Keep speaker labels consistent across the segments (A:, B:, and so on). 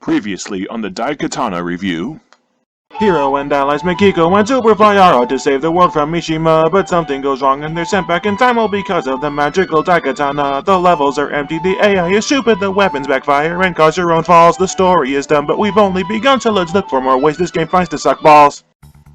A: Previously on the Daikatana review.
B: Hiro and allies Mikiko and Superfly are out to save the world from Mishima, but something goes wrong and they're sent back in time all because of the magical Daikatana. The levels are empty, the AI is stupid, the weapons backfire and cause your own falls. The story is dumb, but we've only begun, so let's look for more ways this game finds to suck balls.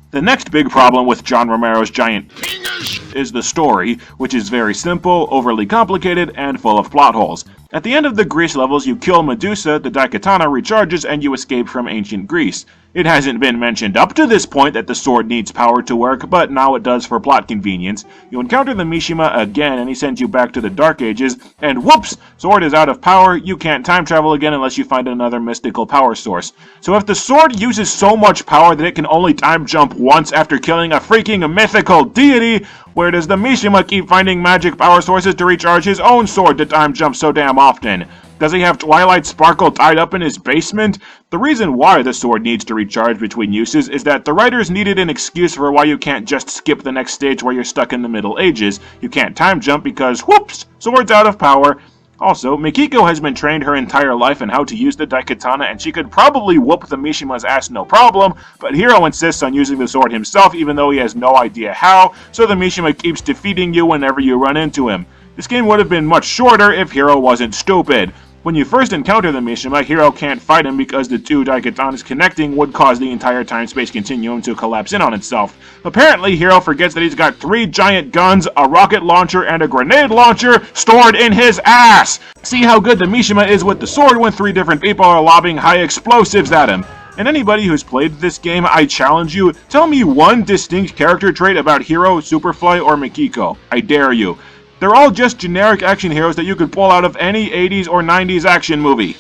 B: The next big problem with John Romero's giant PINGAS is the story, which is very simple, overly complicated, and full of plot holes. At the end of the Greece levels, you kill Medusa, the Daikatana recharges, and you escape from ancient Greece. It hasn't been mentioned up to this point that the sword needs power to work, but now it does for plot convenience. You encounter the Mishima again, and he sends you back to the Dark Ages, and whoops! Sword is out of power, you can't time travel again unless you find another mystical power source. So if the sword uses so much power that it can only time jump once after killing a freaking mythical deity, where does the Mishima keep finding magic power sources to recharge his own sword to time jump so damn often? Does he have Twilight Sparkle tied up in his basement? The reason why the sword needs to recharge between uses is that the writers needed an excuse for why you can't just skip the next stage where you're stuck in the Middle Ages. You can't time jump because, whoops, sword's out of power. Also, Mikiko has been trained her entire life in how to use the Daikatana, and she could probably whoop the Mishima's ass no problem, but Hiro insists on using the sword himself even though he has no idea how, so the Mishima keeps defeating you whenever you run into him. This game would have been much shorter if Hiro wasn't stupid. When you first encounter the Mishima, Hiro can't fight him because the two Daikatanas connecting would cause the entire time-space continuum to collapse in on itself. Apparently, Hiro forgets that he's got 3 giant guns, a rocket launcher, and a grenade launcher stored in his ass! See how good the Mishima is with the sword when 3 different people are lobbing high explosives at him. And anybody who's played this game, I challenge you, tell me one distinct character trait about Hiro, Superfly, or Mikiko. I dare you. They're all just generic action heroes that you could pull out of any 80s or 90s action movie.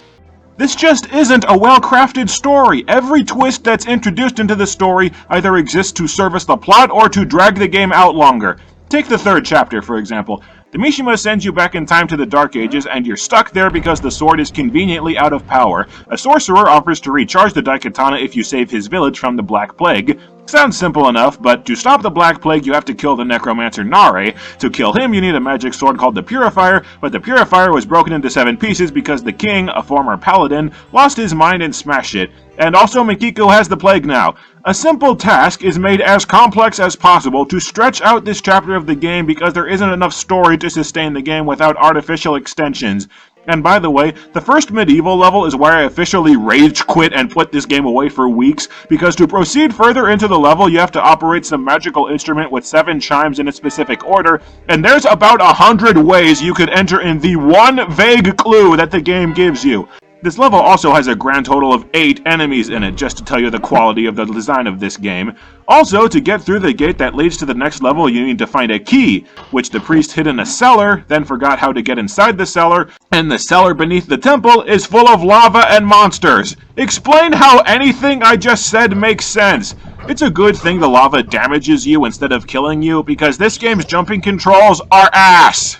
B: This just isn't a well-crafted story. Every twist that's introduced into the story either exists to service the plot or to drag the game out longer. Take the 3rd chapter, for example. The Mishima sends you back in time to the Dark Ages, and you're stuck there because the sword is conveniently out of power. A sorcerer offers to recharge the Daikatana if you save his village from the Black Plague. Sounds simple enough, but to stop the Black Plague, you have to kill the necromancer Nare. To kill him, you need a magic sword called the Purifier, but the Purifier was broken into 7 pieces because the king, a former paladin, lost his mind and smashed it. And also Mikiko has the plague now. A simple task is made as complex as possible to stretch out this chapter of the game because there isn't enough story to sustain the game without artificial extensions. And by the way, the first medieval level is where I officially rage quit and put this game away for weeks, because to proceed further into the level you have to operate some magical instrument with 7 chimes in a specific order, and there's about 100 ways you could enter in the one vague clue that the game gives you. This level also has a grand total of 8 enemies in it, just to tell you the quality of the design of this game. Also, to get through the gate that leads to the next level, you need to find a key, which the priest hid in a cellar, then forgot how to get inside the cellar, and the cellar beneath the temple is full of lava and monsters. Explain how anything I just said makes sense. It's a good thing the lava damages you instead of killing you, because this game's jumping controls are ass!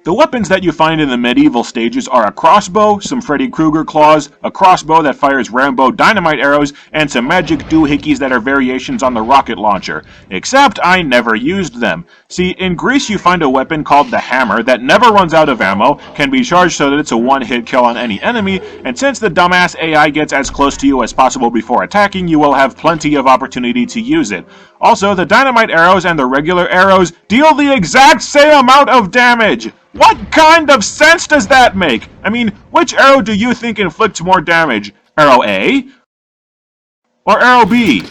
B: The weapons that you find in the medieval stages are a crossbow, some Freddy Krueger claws, a crossbow that fires Rambo dynamite arrows, and some magic doohickeys that are variations on the rocket launcher. Except I never used them. See, in Greece you find a weapon called the hammer that never runs out of ammo, can be charged so that it's a one-hit kill on any enemy, and since the dumbass AI gets as close to you as possible before attacking, you will have plenty of opportunity to use it. Also, the dynamite arrows and the regular arrows deal the exact same amount of damage! What kind of sense does that make? I mean, which arrow do you think inflicts more damage? Arrow A? Or arrow B?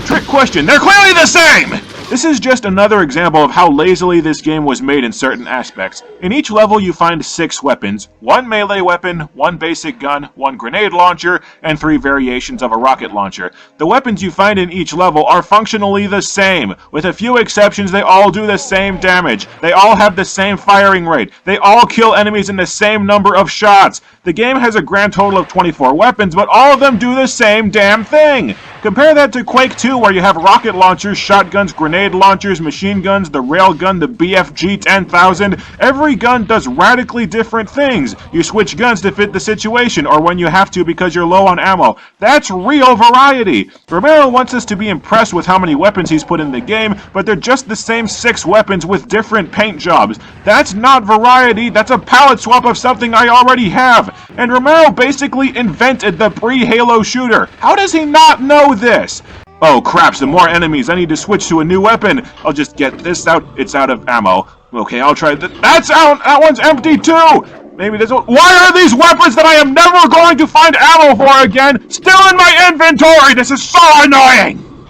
B: Trick question, they're clearly the same! This is just another example of how lazily this game was made in certain aspects. In each level you find 6 weapons, 1 melee weapon, 1 basic gun, 1 grenade launcher, and 3 variations of a rocket launcher. The weapons you find in each level are functionally the same. With a few exceptions, they all do the same damage. They all have the same firing rate. They all kill enemies in the same number of shots. The game has a grand total of 24 weapons, but all of them do the same damn thing. Compare that to Quake 2, where you have rocket launchers, shotguns, grenade launchers, machine guns, the railgun, the BFG 10,000. Every gun does radically different things. You switch guns to fit the situation, or when you have to because you're low on ammo. That's real variety. Romero wants us to be impressed with how many weapons he's put in the game, but they're just the same 6 weapons with different paint jobs. That's not variety, that's a palette swap of something I already have. And Romero basically invented the pre-Halo shooter. How does he not know this? Oh crap, some more enemies. I need to switch to a new weapon. I'll just get this out. It's out of ammo. Okay, I'll try that. That's out! That one's empty too! Maybe this one. Why are these weapons that I am never going to find ammo for again still in my inventory? This is so annoying!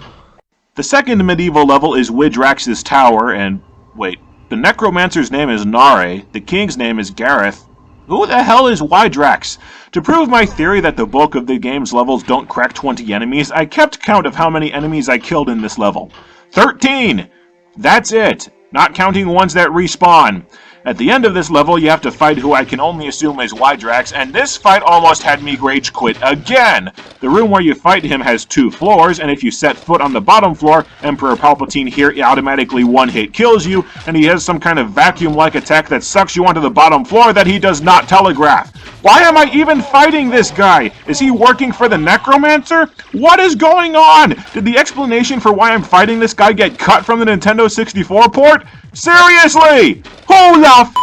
B: The second medieval level is Widrax's Tower, and wait, the necromancer's name is Nare, the king's name is Gareth. Who the hell is Widrax? To prove my theory that the bulk of the game's levels don't crack 20 enemies, I kept count of how many enemies I killed in this level. 13! That's it, not counting ones that respawn. At the end of this level, you have to fight who I can only assume is Widrax, and this fight almost had me rage quit again! The room where you fight him has 2 floors, and if you set foot on the bottom floor, Emperor Palpatine here automatically one-hit kills you, and he has some kind of vacuum-like attack that sucks you onto the bottom floor that he does not telegraph. Why am I even fighting this guy? Is he working for the necromancer? What is going on? Did the explanation for why I'm fighting this guy get cut from the Nintendo 64 port? Seriously! Who the f***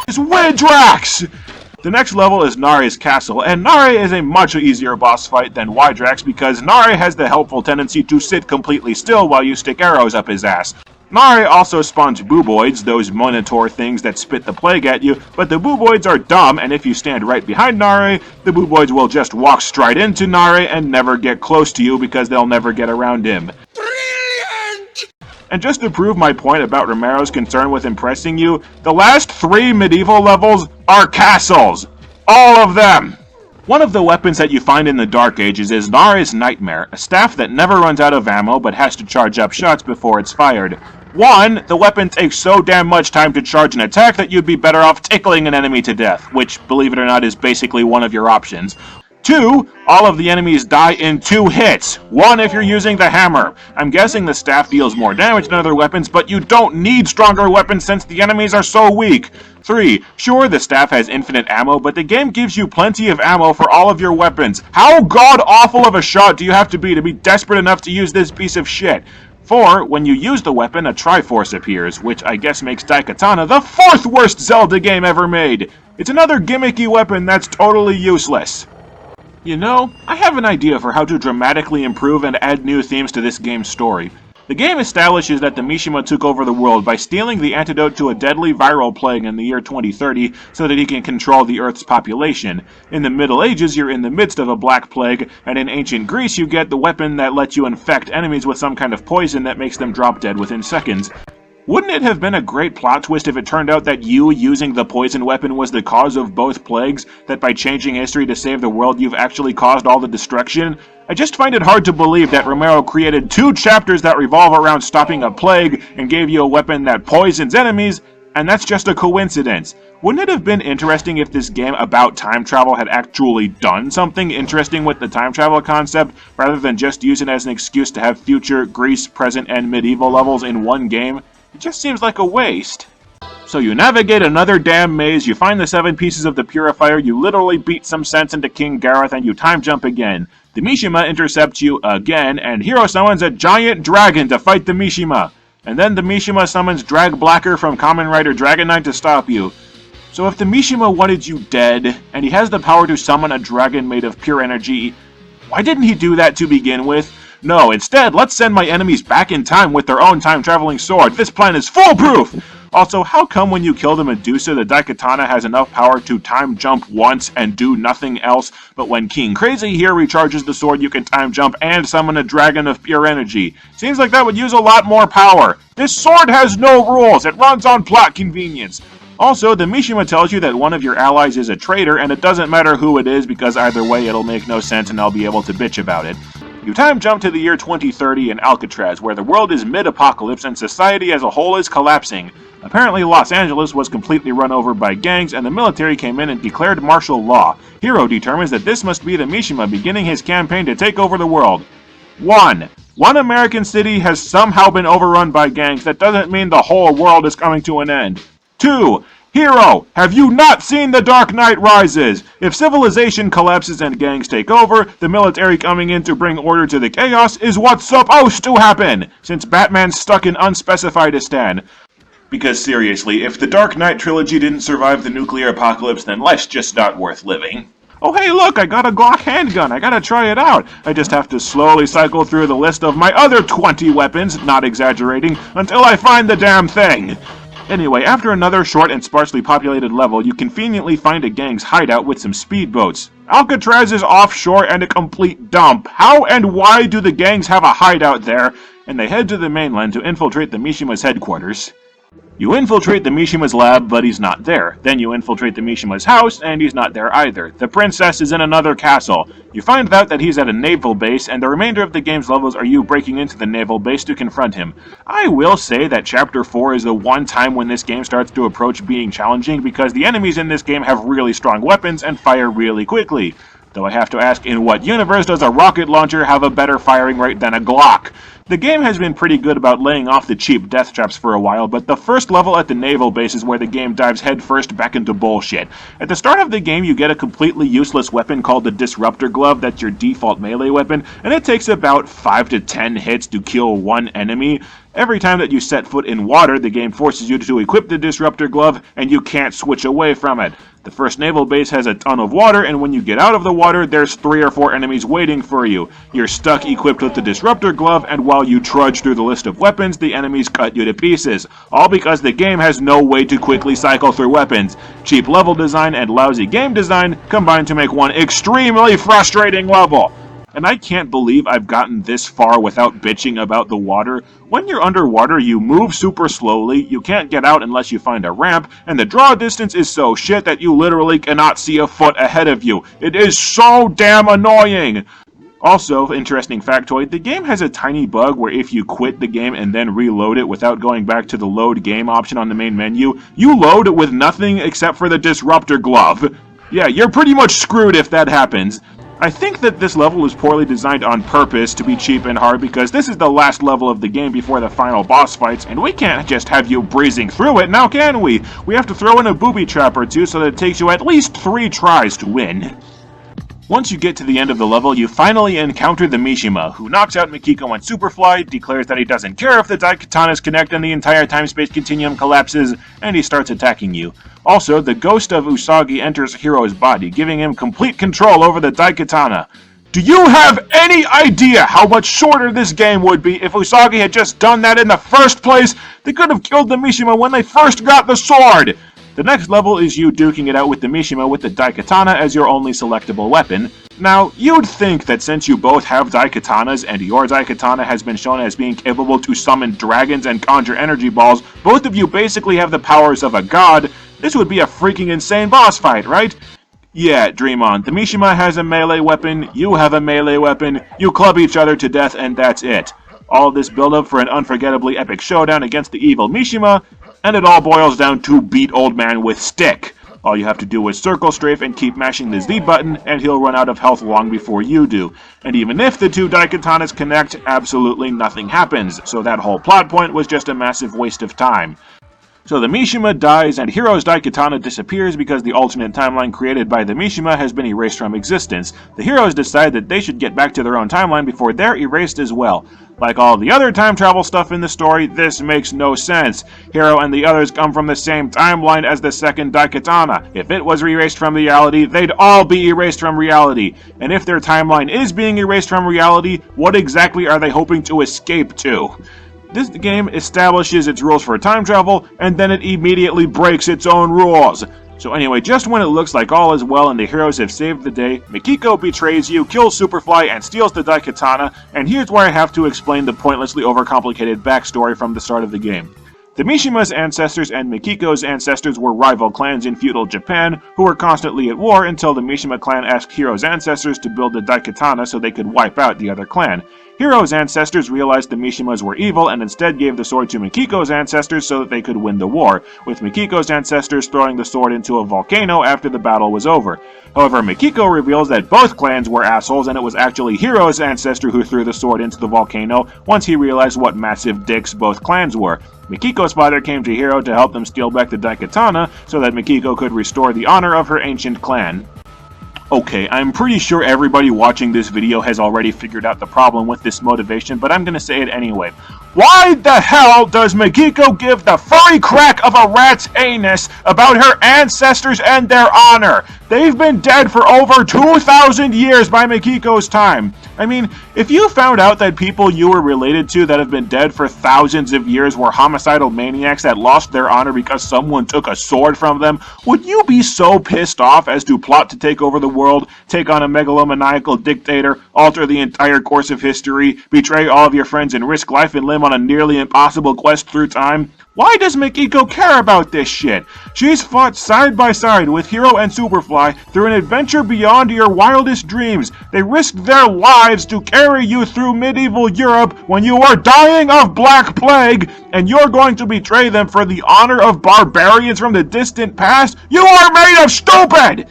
B: is Widrax? The next level is Nare's castle, and Nare is a much easier boss fight than Widrax because Nare has the helpful tendency to sit completely still while you stick arrows up his ass. Nare also spawns booboids, those minotaur things that spit the plague at you, but the booboids are dumb, and if you stand right behind Nare, the booboids will just walk straight into Nare and never get close to you because they'll never get around him. And just to prove my point about Romero's concern with impressing you, the last 3 medieval levels are castles! All of them! One of the weapons that you find in the Dark Ages is Nare's Nightmare, a staff that never runs out of ammo but has to charge up shots before it's fired. 1, the weapon takes so damn much time to charge an attack that you'd be better off tickling an enemy to death, which, believe it or not, is basically one of your options. 2, all of the enemies die in 2 hits. 1 if you're using the hammer. I'm guessing the staff deals more damage than other weapons, but you don't need stronger weapons since the enemies are so weak. 3, sure, the staff has infinite ammo, but the game gives you plenty of ammo for all of your weapons. How god-awful of a shot do you have to be desperate enough to use this piece of shit? 4, when you use the weapon, a Triforce appears, which I guess makes Daikatana the 4th worst Zelda game ever made. It's another gimmicky weapon that's totally useless. You know, I have an idea for how to dramatically improve and add new themes to this game's story. The game establishes that the Mishima took over the world by stealing the antidote to a deadly viral plague in the year 2030 so that he can control the Earth's population. In the Middle Ages, you're in the midst of a black plague, and in ancient Greece you get the weapon that lets you infect enemies with some kind of poison that makes them drop dead within seconds. Wouldn't it have been a great plot twist if it turned out that you using the poison weapon was the cause of both plagues, that by changing history to save the world you've actually caused all the destruction? I just find it hard to believe that Romero created 2 chapters that revolve around stopping a plague and gave you a weapon that poisons enemies, and that's just a coincidence. Wouldn't it have been interesting if this game about time travel had actually done something interesting with the time travel concept, rather than just use it as an excuse to have future, Greece, present, and medieval levels in one game? It just seems like a waste. So you navigate another damn maze, you find the 7 pieces of the Purifier, you literally beat some sense into King Gareth, and you time jump again. The Mishima intercepts you again, and Hero summons a giant dragon to fight the Mishima. And then the Mishima summons Drag Blacker from Kamen Rider Dragon Knight to stop you. So if the Mishima wanted you dead, and he has the power to summon a dragon made of pure energy, why didn't he do that to begin with? No, instead, let's send my enemies back in time with their own time-traveling sword. This plan is foolproof! Also, how come when you kill the Medusa, the Daikatana has enough power to time jump once and do nothing else, but when King Crazy here recharges the sword, you can time jump and summon a dragon of pure energy? Seems like that would use a lot more power. This sword has no rules, it runs on plot convenience. Also, the Mishima tells you that one of your allies is a traitor, and it doesn't matter who it is because either way it'll make no sense and I'll be able to bitch about it. You time jump to the year 2030 in Alcatraz, where the world is mid-apocalypse and society as a whole is collapsing. Apparently Los Angeles was completely run over by gangs and the military came in and declared martial law. Hero determines that this must be the Mishima beginning his campaign to take over the world. 1. One American city has somehow been overrun by gangs. That doesn't mean the whole world is coming to an end. 2. Hero, have you not seen The Dark Knight Rises? If civilization collapses and gangs take over, the military coming in to bring order to the chaos is what's supposed to happen, since Batman's stuck in unspecifiedistan. Because seriously, if the Dark Knight trilogy didn't survive the nuclear apocalypse, then life's just not worth living. Oh hey look, I got a Glock handgun, I gotta try it out. I just have to slowly cycle through the list of my other 20 weapons, not exaggerating, until I find the damn thing. Anyway, after another short and sparsely populated level, you conveniently find a gang's hideout with some speedboats. Alcatraz is offshore and a complete dump. How and why do the gangs have a hideout there? And they head to the mainland to infiltrate the Mishima's headquarters. You infiltrate the Mishima's lab, but he's not there. Then you infiltrate the Mishima's house, and he's not there either. The princess is in another castle. You find out that he's at a naval base, and the remainder of the game's levels are you breaking into the naval base to confront him. I will say that Chapter 4 is the one time when this game starts to approach being challenging, because the enemies in this game have really strong weapons and fire really quickly. Though I have to ask, in what universe does a rocket launcher have a better firing rate than a Glock? The game has been pretty good about laying off the cheap death traps for a while, but the first level at the naval base is where the game dives headfirst back into bullshit. At the start of the game, you get a completely useless weapon called the Disruptor Glove that's your default melee weapon, and it takes about 5 to 10 hits to kill one enemy. Every time that you set foot in water, the game forces you to equip the Disruptor Glove, and you can't switch away from it. The first naval base has a ton of water, and when you get out of the water, there's 3 or 4 enemies waiting for you. You're stuck equipped with the Disruptor Glove, and while you trudge through the list of weapons, the enemies cut you to pieces. All because the game has no way to quickly cycle through weapons. Cheap level design and lousy game design combine to make one extremely frustrating level. And I can't believe I've gotten this far without bitching about the water. When you're underwater, you move super slowly, you can't get out unless you find a ramp, and the draw distance is so shit that you literally cannot see a foot ahead of you. It is so damn annoying! Also, interesting factoid, the game has a tiny bug where if you quit the game and then reload it without going back to the load game option on the main menu, you load with nothing except for the Disruptor Glove. Yeah, you're pretty much screwed if that happens. I think that this level is poorly designed on purpose to be cheap and hard because this is the last level of the game before the final boss fights, and we can't just have you breezing through it, now can we? We have to throw in a booby trap or two so that it takes you at least 3 tries to win. Once you get to the end of the level, you finally encounter the Mishima, who knocks out Mikiko and Superfly, declares that he doesn't care if the Daikatanas connect and the entire time-space continuum collapses, and he starts attacking you. Also, the ghost of Usagi enters Hiro's body, giving him complete control over the Daikatana. Do you have any idea how much shorter this game would be if Usagi had just done that in the first place? They could have killed the Mishima when they first got the sword! The next level is you duking it out with the Mishima with the Daikatana as your only selectable weapon. Now, you'd think that since you both have Daikatanas and your Daikatana has been shown as being capable to summon dragons and conjure energy balls, both of you basically have the powers of a god, this would be a freaking insane boss fight, right? Yeah, dream on. The Mishima has a melee weapon, you have a melee weapon, you club each other to death, and that's it. All of this build-up for an unforgettably epic showdown against the evil Mishima, and it all boils down to beat old man with stick. All you have to do is circle strafe and keep mashing the Z button, and he'll run out of health long before you do. And even if the two Daikatanas connect, absolutely nothing happens, so that whole plot point was just a massive waste of time. So the Mishima dies, and Hiro's Daikatana disappears because the alternate timeline created by the Mishima has been erased from existence. The heroes decide that they should get back to their own timeline before they're erased as well. Like all the other time travel stuff in the story, this makes no sense. Hiro and the others come from the same timeline as the second Daikatana. If it was erased from reality, they'd all be erased from reality. And if their timeline is being erased from reality, what exactly are they hoping to escape to? This game establishes its rules for time travel, and then it immediately breaks its own rules. So anyway, just when it looks like all is well and the heroes have saved the day, Mikiko betrays you, kills Superfly, and steals the Daikatana, and here's where I have to explain the pointlessly overcomplicated backstory from the start of the game. The Mishima's ancestors and Mikiko's ancestors were rival clans in feudal Japan, who were constantly at war until the Mishima clan asked Hiro's ancestors to build the Daikatana so they could wipe out the other clan. Hiro's ancestors realized the Mishimas were evil and instead gave the sword to Mikiko's ancestors so that they could win the war, with Mikiko's ancestors throwing the sword into a volcano after the battle was over. However, Mikiko reveals that both clans were assholes and it was actually Hiro's ancestor who threw the sword into the volcano once he realized what massive dicks both clans were. Mikiko's father came to Hiro to help them steal back the Daikatana so that Mikiko could restore the honor of her ancient clan. Okay, I'm pretty sure everybody watching this video has already figured out the problem with this motivation, but I'm gonna say it anyway. Why the hell does Mikiko give the furry crack of a rat's anus about her ancestors and their honor? They've been dead for over 2,000 years by Mikiko's time. I mean, if you found out that people you were related to that have been dead for thousands of years were homicidal maniacs that lost their honor because someone took a sword from them, would you be so pissed off as to plot to take over the world, take on a megalomaniacal dictator, alter the entire course of history, betray all of your friends, and risk life and limb on a nearly impossible quest through time? Why does Mikiko care about this shit? She's fought side by side with Hiro and Superfly through an adventure beyond your wildest dreams. They risked their lives to carry you through medieval Europe when you were dying of Black Plague, and you're going to betray them for the honor of barbarians from the distant past? You are made of stupid!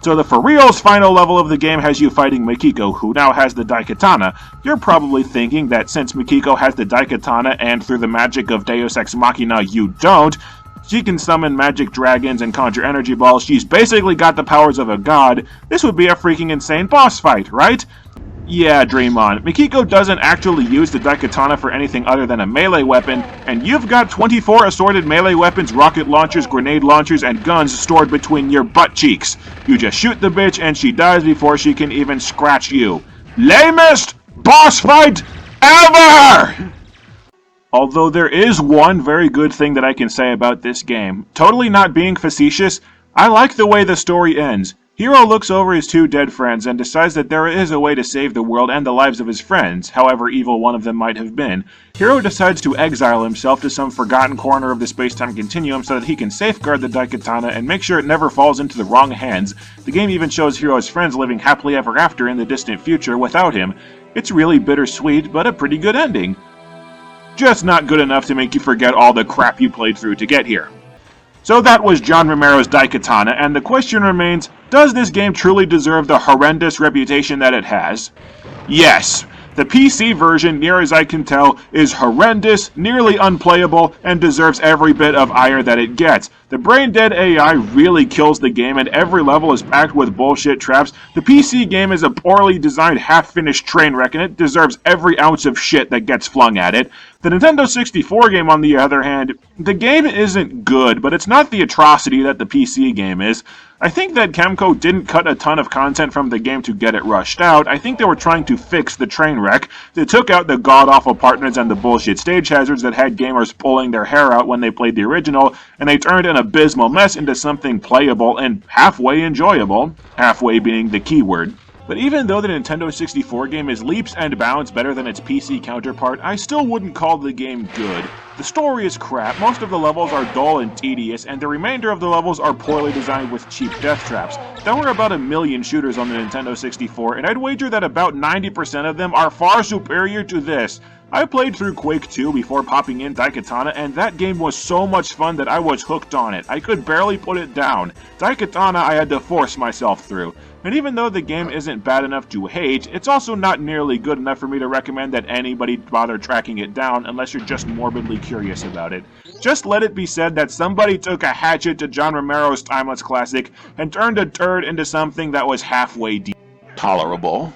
B: So the for reals final level of the game has you fighting Mikiko, who now has the Daikatana. You're probably thinking that since Mikiko has the Daikatana and through the magic of Deus Ex Machina you don't, she can summon magic dragons and conjure energy balls, she's basically got the powers of a god, this would be a freaking insane boss fight, right? Yeah, dream on. Mikiko doesn't actually use the Daikatana for anything other than a melee weapon, and you've got 24 assorted melee weapons, rocket launchers, grenade launchers, and guns stored between your butt cheeks. You just shoot the bitch and she dies before she can even scratch you. Lamest boss fight ever! Although there is one very good thing that I can say about this game. Totally not being facetious, I like the way the story ends. Hiro looks over his two dead friends and decides that there is a way to save the world and the lives of his friends, however evil one of them might have been. Hiro decides to exile himself to some forgotten corner of the space-time continuum so that he can safeguard the Daikatana and make sure it never falls into the wrong hands. The game even shows Hiro's friends living happily ever after in the distant future without him. It's really bittersweet, but a pretty good ending. Just not good enough to make you forget all the crap you played through to get here. So that was John Romero's Daikatana, and the question remains, does this game truly deserve the horrendous reputation that it has? Yes. The PC version, near as I can tell, is horrendous, nearly unplayable, and deserves every bit of ire that it gets. The brain-dead AI really kills the game, and every level is packed with bullshit traps. The PC game is a poorly designed, half-finished train wreck, and it deserves every ounce of shit that gets flung at it. The Nintendo 64 game, on the other hand, the game isn't good, but it's not the atrocity that the PC game is. I think that Kemco didn't cut a ton of content from the game to get it rushed out. I think they were trying to fix the train wreck. They took out the god-awful partners and the bullshit stage hazards that had gamers pulling their hair out when they played the original, and they turned an abysmal mess into something playable and halfway enjoyable. Halfway being the key word. But even though the Nintendo 64 game is leaps and bounds better than its PC counterpart, I still wouldn't call the game good. The story is crap, most of the levels are dull and tedious, and the remainder of the levels are poorly designed with cheap death traps. There were about 1 million shooters on the Nintendo 64, and I'd wager that about 90% of them are far superior to this. I played through Quake 2 before popping in Daikatana, and that game was so much fun that I was hooked on it. I could barely put it down. Daikatana I had to force myself through. And even though the game isn't bad enough to hate, it's also not nearly good enough for me to recommend that anybody bother tracking it down unless you're just morbidly curious about it. Just let it be said that somebody took a hatchet to John Romero's timeless classic and turned a turd into something that was halfway tolerable.